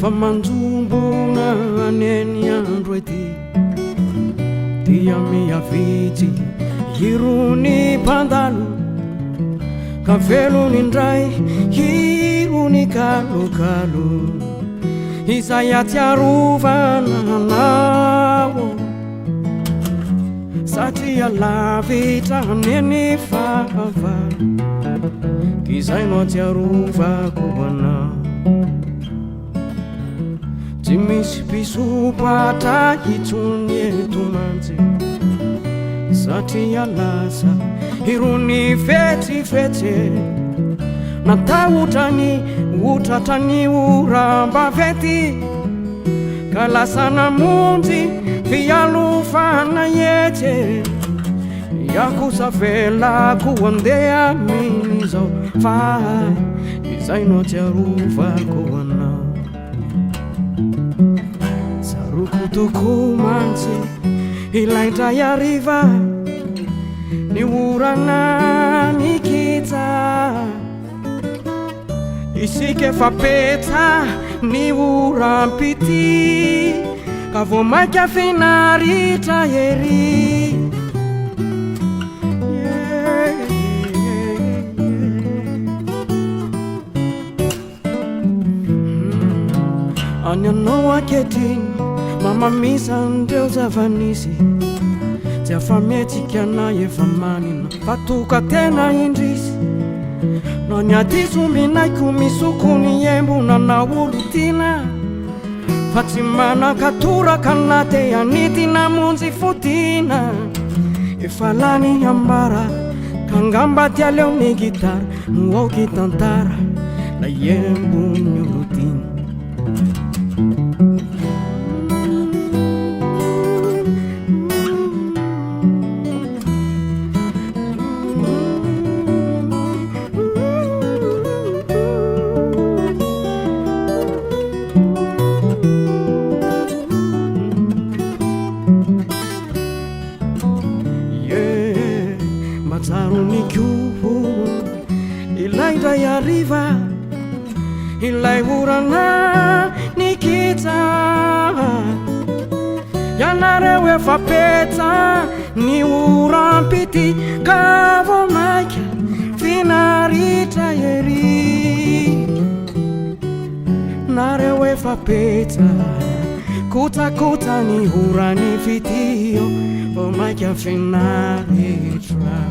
Famanjumbuna aneni androiti Dia mia viti Hiruni pandalu Kavelu nindrai Hiruni kalu Isayati aruvana nawo Satia lavita neni fava Kizainoti aruva kuwana Jimis pisu pata hitunye tumanze Satia lasa Hiruni feti Nata utatani uramba feti Kalasana mundi Fialufana yete Yakusafela kuondea minizo Fai Izainoti aruva kuwana Sarukutukumanzi Ilaita ya riva Ni urana nikita Isike fapeta Ni urampiti Kavomaka finarita yeri Anyanoa ketin Mama misa ndeu zavanisi Tia fameti kiana ye famani Patuka tena indrisi Na nyatisu mina kumisukuni yembu na nawulutina Fatimana katura kanate ya niti na munzi futina Ifalani yambara Kangamba tia leo ni gitar Nuoki tantara Na yembu nyulutina Mazaruni kyuhu Ilaida ya riva Ilai urana nikita Yanarewe fapeta Ni urampiti Kavo maika Finarita yeri Narewe fapeta Kuta ni urani fitio Oh maika finarita